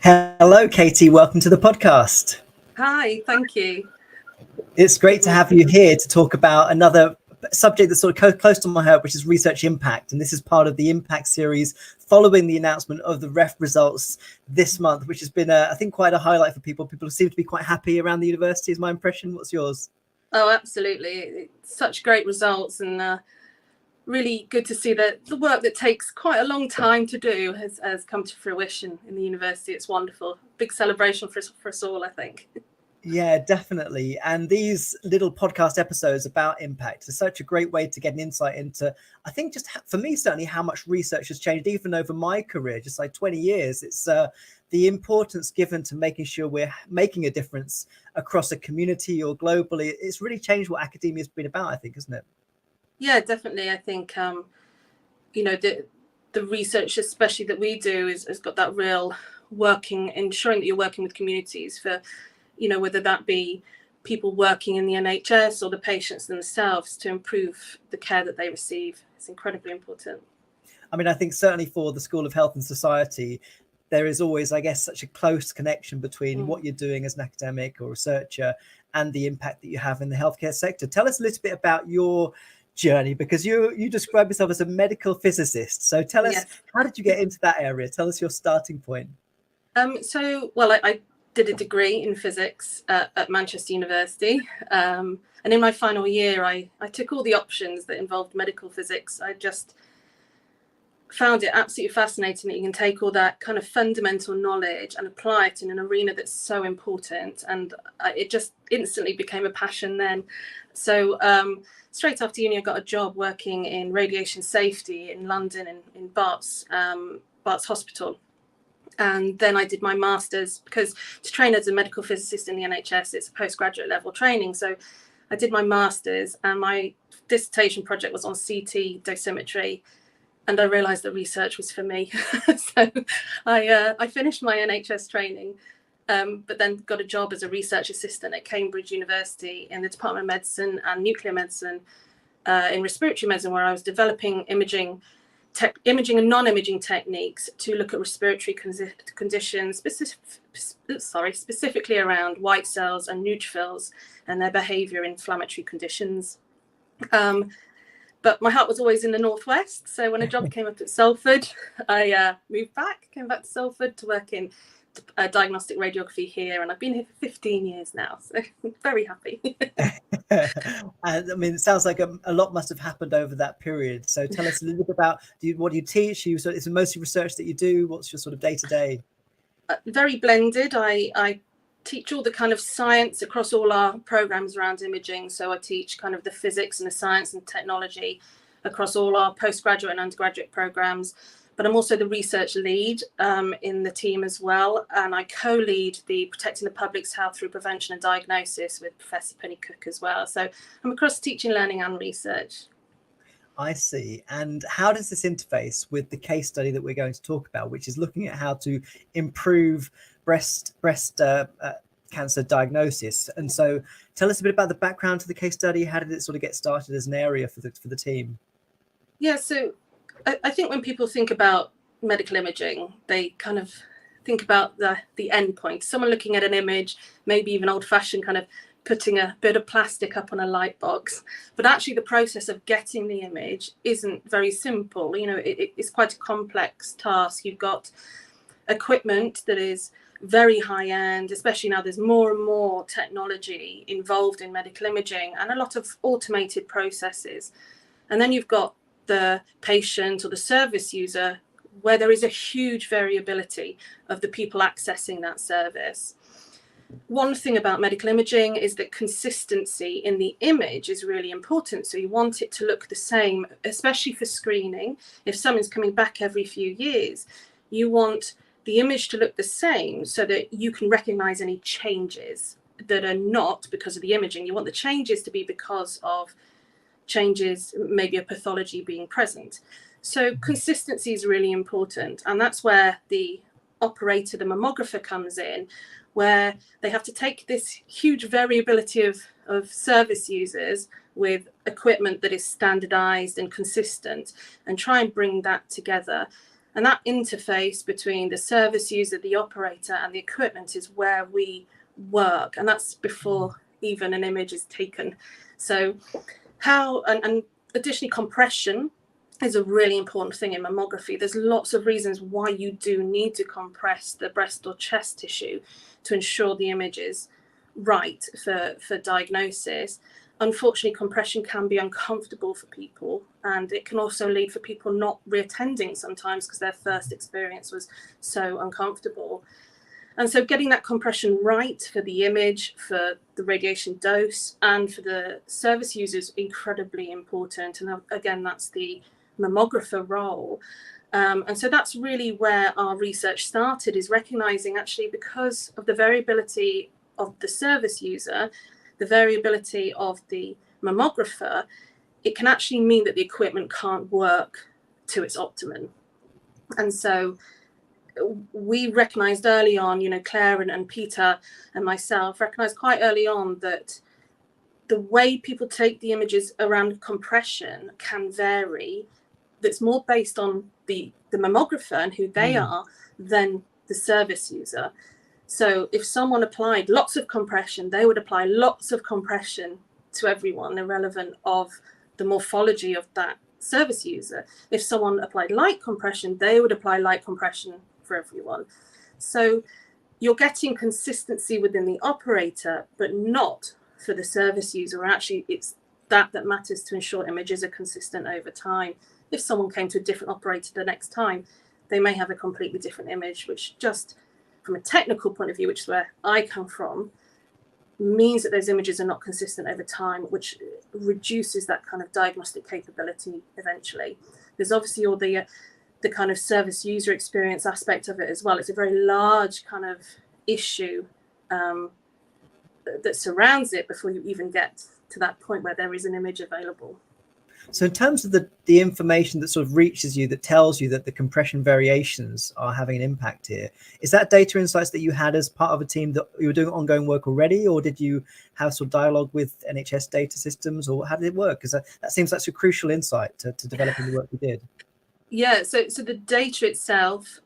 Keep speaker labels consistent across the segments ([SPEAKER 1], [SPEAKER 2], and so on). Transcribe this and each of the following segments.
[SPEAKER 1] Hello, Katy. Welcome to the podcast.
[SPEAKER 2] Hi, thank you.
[SPEAKER 1] It's great to have you here to talk about another subject that's sort of close to my heart, which is research impact. And this is part of the impact series following the announcement of the REF results this month, which has been, I think, quite a highlight for people. People seem to be quite happy around the university, is my impression. What's yours?
[SPEAKER 2] Oh, absolutely. It's such great results, and really good to see that the work that takes quite a long time to do has come to fruition in the university. It's wonderful. Big celebration for us all, I think.
[SPEAKER 1] Yeah, definitely. And these little podcast episodes about impact is such a great way to get an insight into, I think, just for me, certainly how much research has changed, even over my career, just like 20 years. It's the importance given to making sure we're making a difference across a community or globally. It's really changed what academia has been about, I think, isn't it?
[SPEAKER 2] Yeah, definitely. I think, the research, especially that we do, has got that real ensuring that you're working with communities for, whether that be people working in the NHS or the patients themselves to improve the care that they receive. It's incredibly important.
[SPEAKER 1] I mean, I think certainly for the School of Health and Society, there is always, I guess, such a close connection between what you're doing as an academic or researcher and the impact that you have in the healthcare sector. Tell us a little bit about your journey, because you describe yourself as a medical physicist. So tell us,
[SPEAKER 2] Yes.
[SPEAKER 1] How did you get into that area? Tell us your starting point.
[SPEAKER 2] I did a degree in physics at Manchester University. And in my final year, I took all the options that involved medical physics. I just found it absolutely fascinating that you can take all that kind of fundamental knowledge and apply it in an arena that's so important. And it just instantly became a passion then. So straight after uni, I got a job working in radiation safety in London, in Bart's Hospital. And then I did my master's, because to train as a medical physicist in the NHS, it's a postgraduate level training. So I did my master's, and my dissertation project was on CT dosimetry. And I realised that research was for me. So I finished my NHS training, but then got a job as a research assistant at Cambridge University in the Department of Medicine and Nuclear Medicine, in respiratory medicine, where I was developing imaging and non-imaging techniques to look at respiratory conditions, specifically around white cells and neutrophils and their behaviour in inflammatory conditions. But my heart was always in the Northwest. So when a job came up at Salford, I came back to Salford to work in diagnostic radiography here. And I've been here for 15 years now. So I'm very happy.
[SPEAKER 1] I mean, it sounds like a lot must have happened over that period. So tell us a little bit about what do you teach? Is it mostly research that you do? What's your sort of day-to-day?
[SPEAKER 2] Very blended. I teach all the kind of science across all our programs around imaging. So I teach kind of the physics and the science and technology across all our postgraduate and undergraduate programs. But I'm also the research lead in the team as well. And I co-lead the Protecting the Public's Health Through Prevention and Diagnosis with Professor Penny Cook as well. So I'm across teaching, learning and research.
[SPEAKER 1] I see. And how does this interface with the case study that we're going to talk about, which is looking at how to improve breast cancer diagnosis? And so tell us a bit about the background to the case study. How did it sort of get started as an area for the team?
[SPEAKER 2] Yeah, so I think when people think about medical imaging, they kind of think about the end point. Someone looking at an image, maybe even old-fashioned, kind of putting a bit of plastic up on a light box. But actually the process of getting the image isn't very simple. It's quite a complex task. You've got equipment that is very high end, especially now there's more and more technology involved in medical imaging and a lot of automated processes. And then you've got the patient or the service user, where there is a huge variability of the people accessing that service. One thing about medical imaging is that consistency in the image is really important. So you want it to look the same, especially for screening. If someone's coming back every few years, you want the image to look the same so that you can recognize any changes that are not because of the imaging. You want the changes to be because of changes, maybe a pathology being present. So consistency is really important. And that's where the operator, the mammographer, comes in, where they have to take this huge variability of service users with equipment that is standardized and consistent and try and bring that together. And that interface between the service user, the operator, and the equipment is where we work. And that's before even an image is taken. So how, and additionally, compression is a really important thing in mammography. There's lots of reasons why you do need to compress the breast or chest tissue to ensure the image is right for diagnosis. Unfortunately, compression can be uncomfortable for people, and it can also lead for people not reattending sometimes because their first experience was so uncomfortable. And so getting that compression right for the image, for the radiation dose, and for the service user is incredibly important. And again, that's the mammographer role. And so that's really where our research started, is recognizing actually, because of the variability of the service user, the variability of the mammographer, it can actually mean that the equipment can't work to its optimum. And so we recognized early on, Claire and Peter and myself recognized quite early on that the way people take the images around compression can vary. That's more based on the mammographer and who they are than the service user. So if someone applied lots of compression, they would apply lots of compression to everyone, irrelevant of the morphology of that service user. If someone applied light compression, they would apply light compression for everyone. So you're getting consistency within the operator, but not for the service user. Actually, it's that matters to ensure images are consistent over time. If someone came to a different operator the next time, they may have a completely different image, which just from a technical point of view, which is where I come from, means that those images are not consistent over time, which reduces that kind of diagnostic capability eventually. There's obviously all the kind of service user experience aspect of it as well. It's a very large kind of issue that surrounds it before you even get to that point where there is an image available.
[SPEAKER 1] So in terms of the information that sort of reaches you, that tells you that the compression variations are having an impact here, is that data insights that you had as part of a team that you were doing ongoing work already, or did you have sort of dialogue with NHS data systems, or how did it work? Because that seems like a crucial insight to developing the work you did.
[SPEAKER 2] Yeah, so the data itself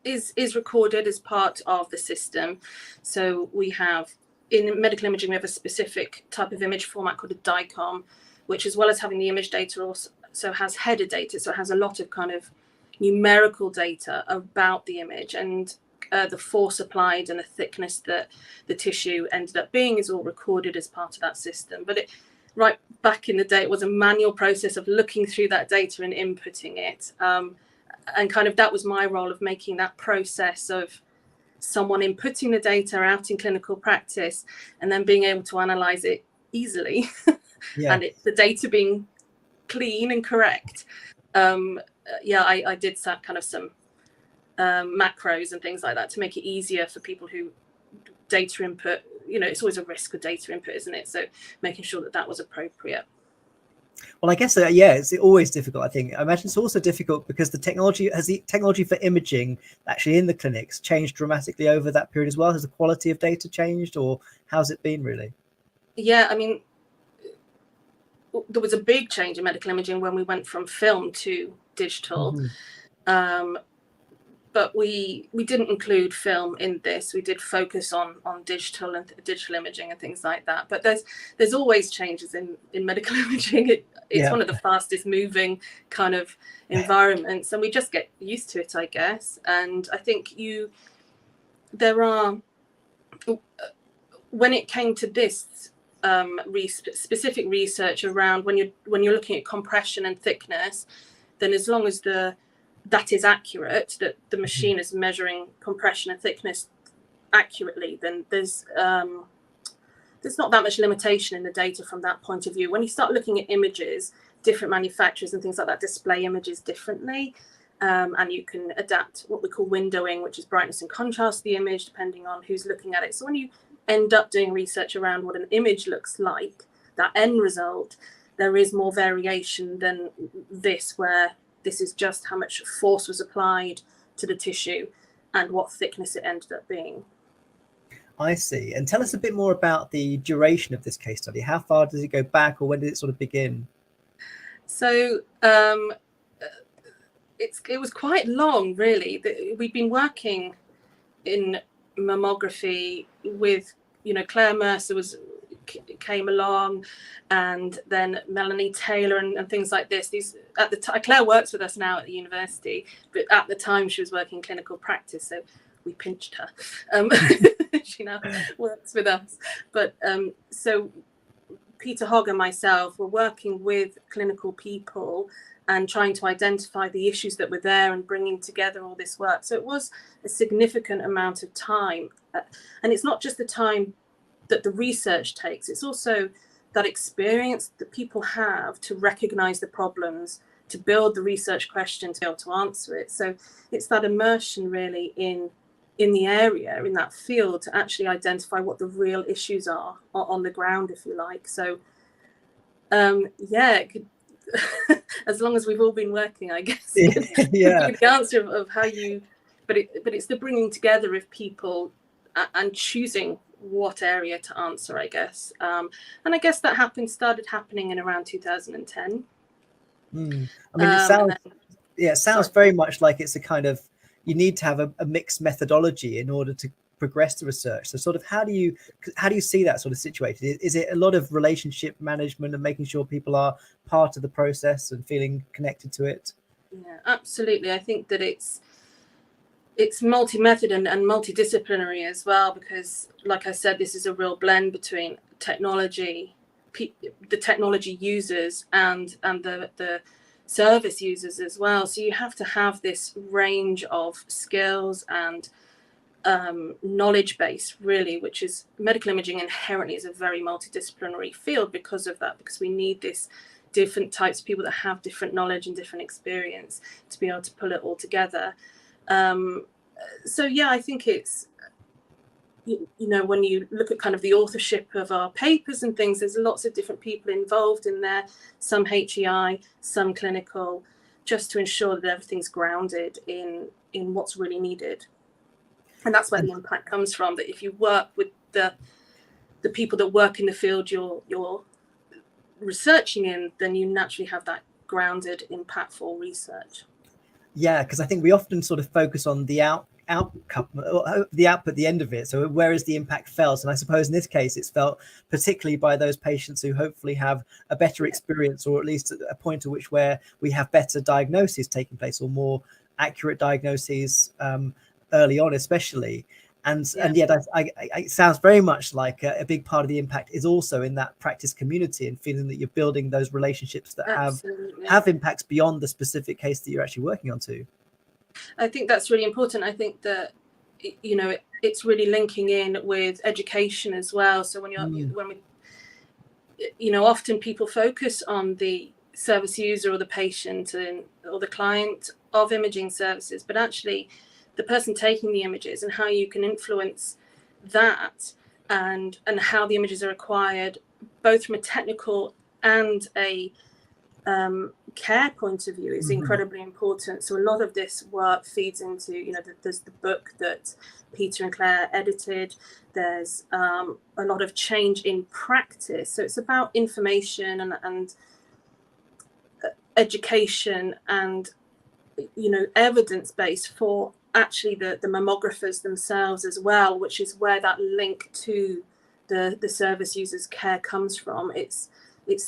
[SPEAKER 2] is recorded as part of the system. So we have, in medical imaging, we have a specific type of image format called a DICOM, which, as well as having the image data, also has header data. So it has a lot of kind of numerical data about the image, and the force applied and the thickness that the tissue ended up being is all recorded as part of that system. But right back in the day, it was a manual process of looking through that data and inputting it. And kind of that was my role, of making that process of someone inputting the data out in clinical practice and then being able to analyze it easily. Yeah. And the data being clean and correct. I did kind of some macros and things like that to make it easier for people who data input. It's always a risk with data input, isn't it? So making sure that was appropriate.
[SPEAKER 1] Well, I guess, it's always difficult. I think, I imagine it's also difficult because the technology for imaging actually in the clinics changed dramatically over that period as well. Has the quality of data changed, or how's it been really?
[SPEAKER 2] Yeah, I mean, there was a big change in medical imaging when we went from film to digital. But we didn't include film in this. We did focus on digital and digital imaging and things like that. But there's always changes in medical imaging. It's one of the fastest moving kind of environments, and we just get used to it, I guess. And I think when it came to this specific research around when you're looking at compression and thickness, then as long as that is accurate, that the machine is measuring compression and thickness accurately, then there's not that much limitation in the data from that point of view. When you start looking at images, different manufacturers and things like that display images differently, and you can adapt what we call windowing, which is brightness and contrast of the image depending on who's looking at it. So when you end up doing research around what an image looks like, that end result, there is more variation than this, where this is just how much force was applied to the tissue and what thickness it ended up being.
[SPEAKER 1] I see. And tell us a bit more about the duration of this case study. How far does it go back, or when did it sort of begin?
[SPEAKER 2] So it was quite long, really. We'd been working in mammography with, Claire Mercer came along, and then Melanie Taylor and things like this. These at the time, Claire works with us now at the university, but at the time she was working clinical practice, so we pinched her. She now works with us. But so Peter Hogg and myself were working with clinical people and trying to identify the issues that were there and bringing together all this work. So it was a significant amount of time. And it's not just the time that the research takes, it's also that experience that people have to recognize the problems, to build the research question, to be able to answer it. So it's that immersion really in the area, in that field, to actually identify what the real issues are on the ground, if you like. So it could, as long as we've all been working, I guess.
[SPEAKER 1] Yeah.
[SPEAKER 2] The answer of how you, but it's the bringing together of people and choosing what area to answer, I guess. And I guess that started happening in around 2010.
[SPEAKER 1] I mean, it sounds very much like it's a kind of, you need to have a mixed methodology in order to progress the research. So sort of how do you see that sort of situated? Is it a lot of relationship management and making sure people are part of the process and feeling connected to it?
[SPEAKER 2] Yeah, absolutely. I think that it's multi-method and multidisciplinary as well, because like I said, this is a real blend between technology, the technology users and the service users as well. So you have to have this range of skills and knowledge base, really, which is, medical imaging inherently is a very multidisciplinary field because of that, because we need this different types of people that have different knowledge and different experience to be able to pull it all together. So yeah, I think it's, when you look at kind of the authorship of our papers and things, there's lots of different people involved in there, some HEI, some clinical, just to ensure that everything's grounded in what's really needed. And that's where the impact comes from, that if you work with the people that work in the field you're researching in, then you naturally have that grounded, impactful research.
[SPEAKER 1] Yeah, because I think we often sort of focus on the outcome, the output at the end of it. So where is the impact felt? And I suppose in this case, it's felt particularly by those patients who hopefully have a better experience, or at least at a point at which where we have better diagnoses taking place, or more accurate diagnoses early on, especially. And yet it sounds very much like a big part of the impact is also in that practice community, and feeling that you're building those relationships that have impacts beyond the specific case that you're actually working on too.
[SPEAKER 2] I think that's really important. I think that, it's really linking in with education as well. So often people focus on the service user or the patient or the client of imaging services, but actually the person taking the images and how you can influence that and how the images are acquired, both from a technical and a care point of view, is incredibly important. So a lot of this work feeds into, there's the book that Peter and Claire edited. There's a lot of change in practice. So it's about information and education and, evidence base for actually the mammographers themselves as well, which is where that link to the service users' care comes from. It's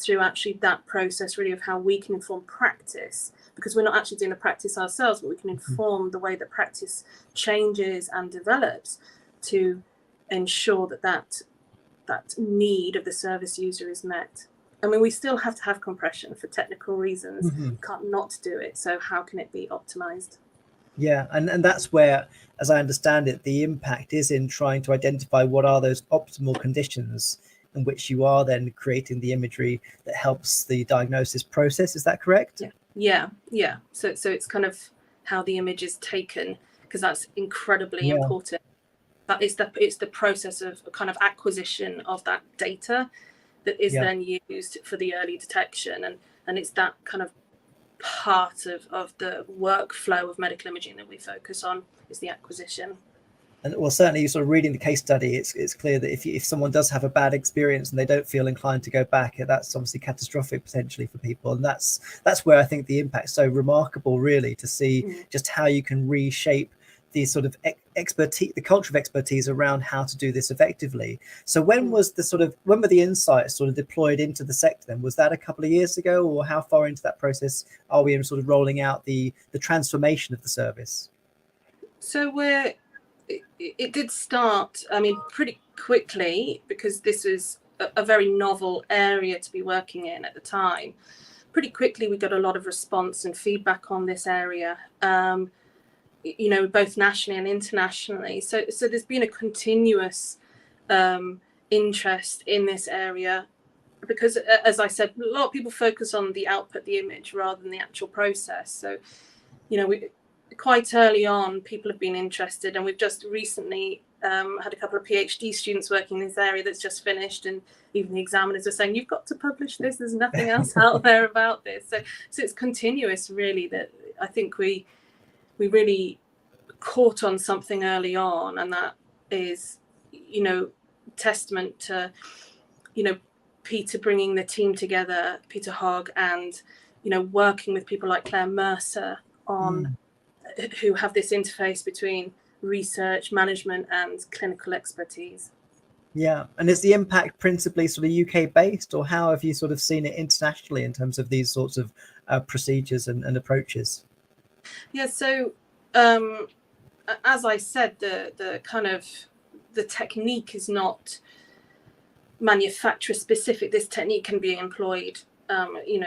[SPEAKER 2] through actually that process really of how we can inform practice, because we're not actually doing the practice ourselves, but we can inform the way that practice changes and develops to ensure that need of the service user is met. I mean, we still have to have compression for technical reasons. Can't not do it. So how can it be optimized?
[SPEAKER 1] Yeah, and that's where, as I understand it, the impact is in trying to identify what are those optimal conditions in which you are then creating the imagery that helps the diagnosis process. Is that correct?
[SPEAKER 2] Yeah. So it's kind of how the image is taken, because that's incredibly important. But it's the process of kind of acquisition of that data that is then used for the early detection, and it's that kind of part of the workflow of medical imaging that we focus on, is the acquisition.
[SPEAKER 1] And well, certainly sort of reading the case study, it's clear that if someone does have a bad experience and they don't feel inclined to go back, that's obviously catastrophic potentially for people. And that's where I think the impact's so remarkable, really, to see just how you can reshape the sort of expertise, the culture of expertise around how to do this effectively. So when were the insights sort of deployed into the sector then? Was that a couple of years ago, or how far into that process are we in sort of rolling out the transformation of the service?
[SPEAKER 2] So it did start, I mean, pretty quickly, because this was a very novel area to be working in at the time. Pretty quickly, we got a lot of response and feedback on this area, both nationally and internationally. So there's been a continuous interest in this area, because, as I said, a lot of people focus on the output, the image, rather than the actual process. So, quite early on, people have been interested, and we've just recently had a couple of PhD students working in this area that's just finished, and even the examiners are saying, you've got to publish this, there's nothing else out there about this. So it's continuous, really, that I think we really caught on something early on, and that is, testament to, Peter bringing the team together, Peter Hogg, and, working with people like Claire Mercer on who have this interface between research, management, and clinical expertise.
[SPEAKER 1] Yeah, and is the impact principally sort of UK based, or how have you sort of seen it internationally in terms of these sorts of procedures and approaches?
[SPEAKER 2] Yeah, so as I said, the kind of the technique is not manufacturer specific. This technique can be employed, in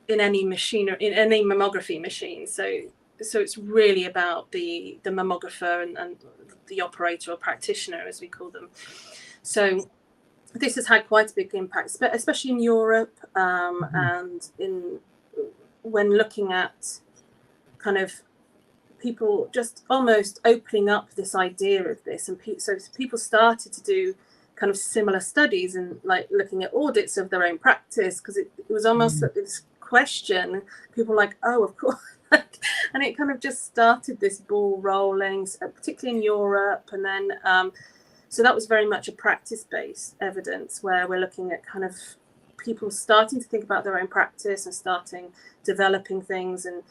[SPEAKER 2] any machine or in any mammography machine. So it's really about the mammographer and the operator or practitioner, as we call them. So this has had quite a big impact, especially in Europe, and when looking at kind of people just almost opening up this idea of this. And so people started to do kind of similar studies and like looking at audits of their own practice, because it was almost like this question, people were like, oh, of course. And it kind of just started this ball rolling, particularly in Europe. And then, so that was very much a practice-based evidence, where we're looking at kind of people starting to think about their own practice and starting developing things. And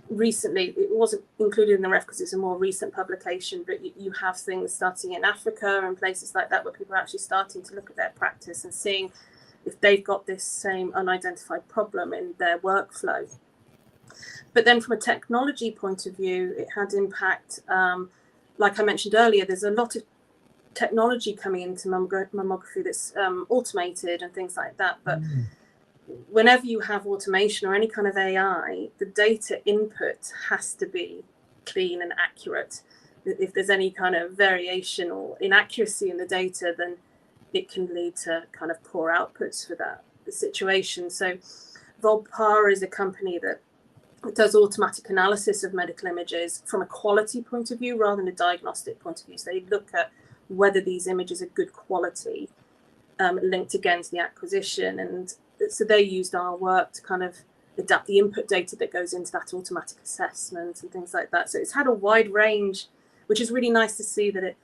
[SPEAKER 2] recently, it wasn't included in the ref because it's a more recent publication, but you have things starting in Africa and places like that, where people are actually starting to look at their practice and seeing if they've got this same unidentified problem in their workflow. But then from a technology point of view, it had impact. Like I mentioned earlier, there's a lot of technology coming into mammography that's automated and things like that. But whenever you have automation or any kind of AI, the data input has to be clean and accurate. If there's any kind of variation or inaccuracy in the data, then it can lead to kind of poor outputs for that situation. So Volpara is a company that does automatic analysis of medical images from a quality point of view rather than a diagnostic point of view. So they look at whether these images are good quality, linked against the acquisition. And so they used our work to kind of adapt the input data that goes into that automatic assessment and things like that. So it's had a wide range, which is really nice to see that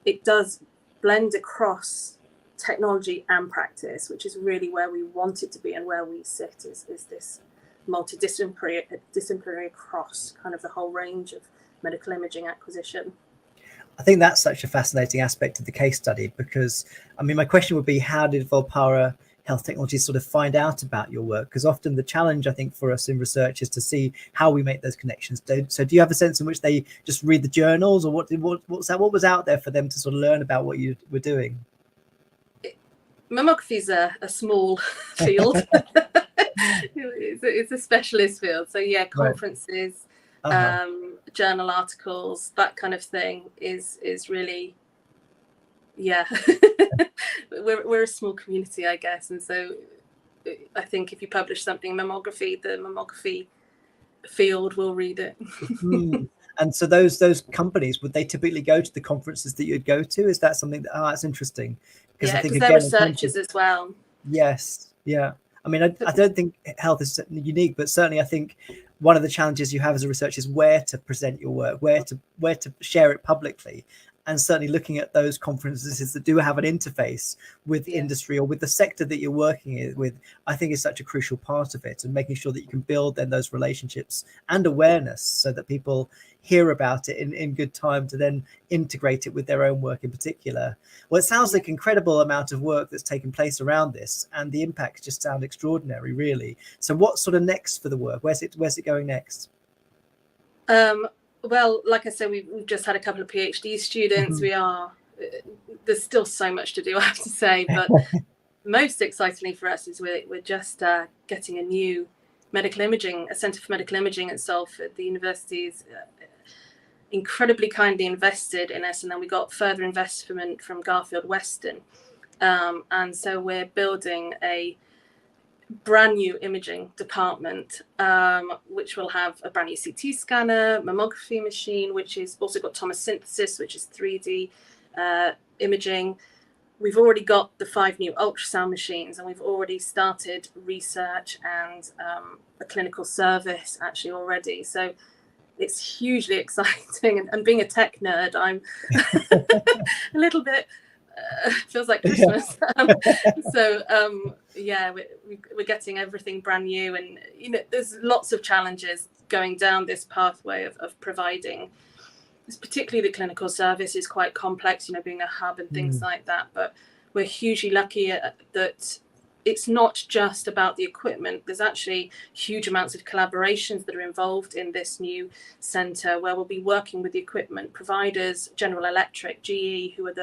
[SPEAKER 2] it does blend across technology and practice, which is really where we want it to be, and where we sit is this multidisciplinary across kind of the whole range of medical imaging acquisition.
[SPEAKER 1] I think that's such a fascinating aspect of the case study, because I mean, my question would be, how did Volpara Health Technologies sort of find out about your work? Because often the challenge, I think, for us in research is to see how we make those connections. So do you have a sense in which they just read the journals, or what was out there for them to sort of learn about what you were doing?
[SPEAKER 2] Mammography is a small field. It's a specialist field. So yeah, conferences, journal articles, that kind of thing is really, yeah. we're a small community, I guess, and so I think if you publish something in mammography, the mammography field will read it.
[SPEAKER 1] And so those companies, would they typically go to the conferences that you'd go to? Is that something that, that's interesting?
[SPEAKER 2] Yeah, because they're researchers as well.
[SPEAKER 1] Yes, yeah. I mean, I don't think health is unique, but certainly I think one of the challenges you have as a researcher is where to present your work, where to share it publicly. and certainly looking at those conferences that do have an interface with industry or with the sector that you're working with, I think is such a crucial part of it, and making sure that you can build then those relationships and awareness so that people hear about it in good time to then integrate it with their own work in particular. Well, it sounds like an incredible amount of work that's taken place around this, and the impacts just sound extraordinary, really. So what's sort of next for the work? Where's it going next?
[SPEAKER 2] Well, like I said, we've just had a couple of PhD students. There's still so much to do, I have to say, but most excitingly for us is we're just getting a new a Centre for Medical Imaging at Salford. The university's incredibly kindly invested in us, and then we got further investment from Garfield Weston. And so we're building a brand new imaging department, which will have a brand new CT scanner, mammography machine, which is also got tomosynthesis, which is 3D imaging. We've already got the 5 new ultrasound machines, and we've already started research and a clinical service actually already. So it's hugely exciting. And being a tech nerd, I'm a little bit, feels like Christmas. We're getting everything brand new. And, there's lots of challenges going down this pathway of providing. Particularly the clinical service is quite complex, being a hub and things like that. But we're hugely lucky that it's not just about the equipment. There's actually huge amounts of collaborations that are involved in this new centre, where we'll be working with the equipment providers, General Electric, GE, who are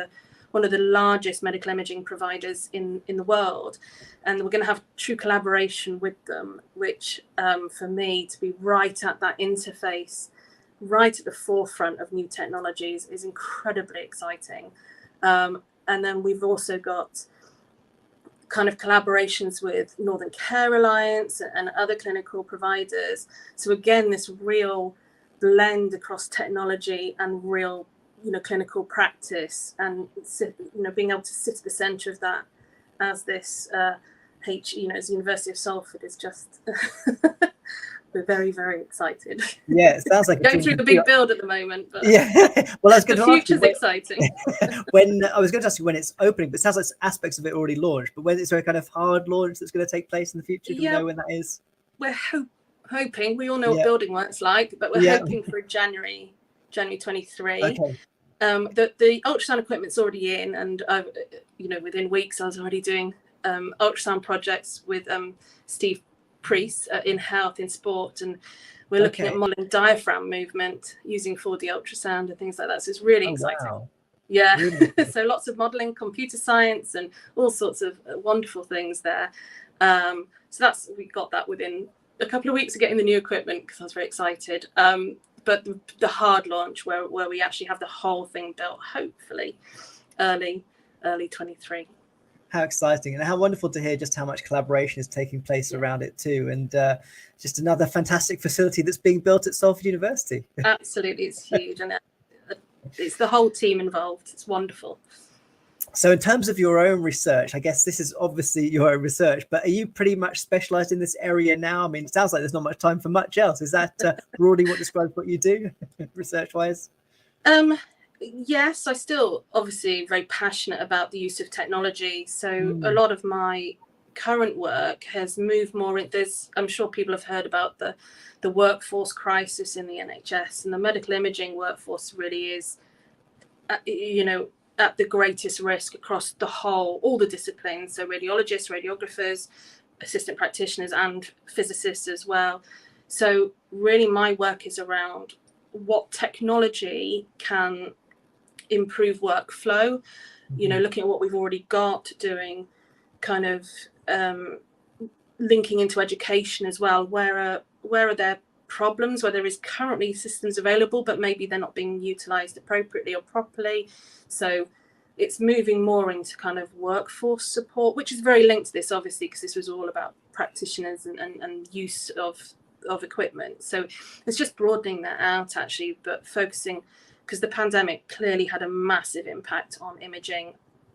[SPEAKER 2] one of the largest medical imaging providers in the world. And we're going to have true collaboration with them, which for me, to be right at that interface, right at the forefront of new technologies, is incredibly exciting. And then we've also got kind of collaborations with Northern Care Alliance and other clinical providers. So again, this real blend across technology and real, clinical practice, and being able to sit at the centre of that as this as the University of Salford is just. We're very, very excited.
[SPEAKER 1] Yeah, it sounds like
[SPEAKER 2] going through the big build at the moment. But
[SPEAKER 1] well, I was going
[SPEAKER 2] the
[SPEAKER 1] to ask
[SPEAKER 2] future's exciting.
[SPEAKER 1] When I was going to ask you when it's opening, but it sounds like aspects of it already launched. But when is there a kind of hard launch that's going to take place in the future? Do we know when that is?
[SPEAKER 2] We're hoping. We all know what building work's like, but we're hoping for January 23.
[SPEAKER 1] Okay.
[SPEAKER 2] The ultrasound equipment's already in, and within weeks I was already doing ultrasound projects with Steve Priest in health, in sport, and we're looking at modeling diaphragm movement using 4D ultrasound and things like that. So it's really exciting.
[SPEAKER 1] Wow.
[SPEAKER 2] Yeah.
[SPEAKER 1] Really?
[SPEAKER 2] So lots of modeling, computer science, and all sorts of wonderful things there. So we got that within a couple of weeks of getting the new equipment, because I was very excited. But the hard launch where we actually have the whole thing built, hopefully early 23.
[SPEAKER 1] How exciting, and how wonderful to hear just how much collaboration is taking place around it too, and just another fantastic facility that's being built at Salford University.
[SPEAKER 2] Absolutely, it's huge, and it's the whole team involved. It's wonderful.
[SPEAKER 1] So in terms of your own research, I guess this is obviously your own research, but are you pretty much specialized in this area now? I mean, it sounds like there's not much time for much else. Is that broadly what describes what you do research wise?
[SPEAKER 2] Yes, I still obviously very passionate about the use of technology. So a lot of my current work has moved more in I'm sure people have heard about the workforce crisis in the NHS, and the medical imaging workforce really is, at the greatest risk across all the disciplines. So radiologists, radiographers, assistant practitioners, and physicists as well. So really my work is around what technology can improve workflow, looking at what we've already got, doing kind of linking into education as well. Where are there problems, where there is currently systems available, but maybe they're not being utilized appropriately or properly. So it's moving more into kind of workforce support, which is very linked to this, obviously, because this was all about practitioners and use of equipment. So it's just broadening that out, actually, but focusing, because the pandemic clearly had a massive impact on imaging.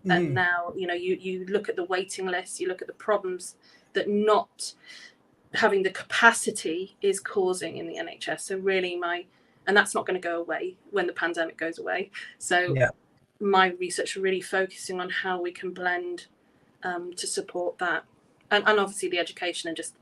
[SPEAKER 2] And now, you look at the waiting list, you look at the problems that not having the capacity is causing in the NHS. So really my and that's not going to go away when the pandemic goes away. So my research really focusing on how we can blend to support that, and obviously the education and just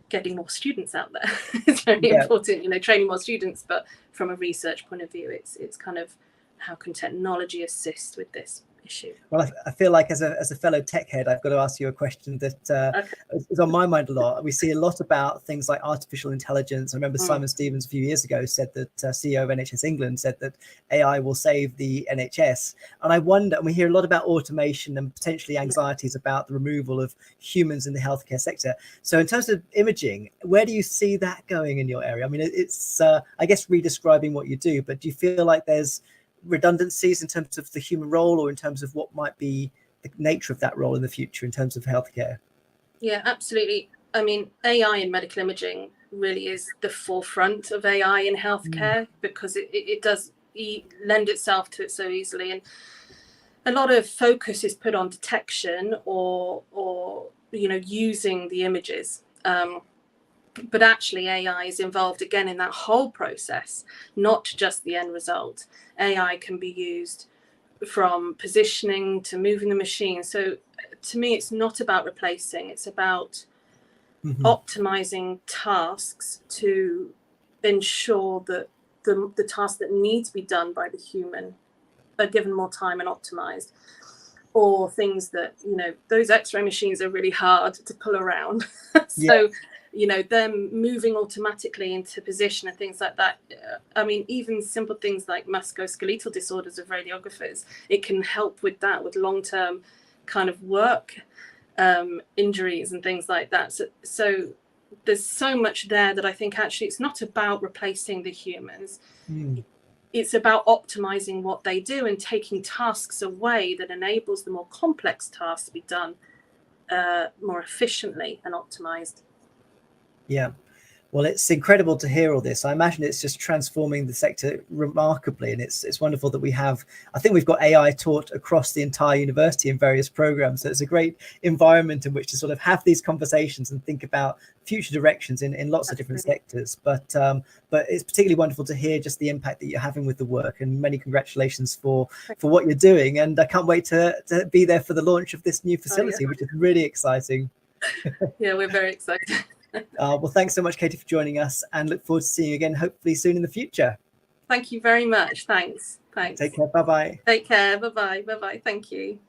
[SPEAKER 2] getting more students out there. It's very important, you know, training more students, but from a research point of view, it's kind of how can technology assist with this issue.
[SPEAKER 1] Well, I feel like as a fellow tech head, I've got to ask you a question that is on my mind a lot. We see a lot about things like artificial intelligence. I remember Simon Stevens a few years ago said that CEO of NHS England said that AI will save the NHS. And I wonder, and we hear a lot about automation and potentially anxieties about the removal of humans in the healthcare sector. So in terms of imaging, where do you see that going in your area? I mean, it's I guess redescribing what you do, but do you feel like there's redundancies in terms of the human role, or in terms of what might be the nature of that role in the future in terms of healthcare?
[SPEAKER 2] Yeah, absolutely. I mean, AI in medical imaging really is the forefront of AI in healthcare, because it does lend itself to it so easily, and a lot of focus is put on detection or you know, using the images. But actually AI is involved again in that whole process, not just the end result. AI can be used from positioning to moving the machine. So to me, it's not about replacing, it's about optimizing tasks to ensure that the tasks that need to be done by the human are given more time and optimized. Or things that, you know, those X-ray machines are really hard to pull around. So you know, them moving automatically into position and things like that. I mean, even simple things like musculoskeletal disorders of radiographers, it can help with that, with long-term kind of work injuries and things like that. So there's so much there that I think actually it's not about replacing the humans. It's about optimizing what they do and taking tasks away that enables the more complex tasks to be done more efficiently and optimized.
[SPEAKER 1] Yeah. Well, it's incredible to hear all this. I imagine it's just transforming the sector remarkably, and it's wonderful that we have, I think we've got AI taught across the entire university in various programs. So it's a great environment in which to sort of have these conversations and think about future directions in lots of different sectors. But it's particularly wonderful to hear just the impact that you're having with the work, and many congratulations for what you're doing. And I can't wait to be there for the launch of this new facility, which is really exciting.
[SPEAKER 2] Yeah, we're very excited.
[SPEAKER 1] Well, thanks so much, Katy, for joining us, and look forward to seeing you again, hopefully soon in the future.
[SPEAKER 2] Thank you very much. Thanks.
[SPEAKER 1] Take care. Bye-bye.
[SPEAKER 2] Take care. Bye-bye. Bye-bye. Thank you.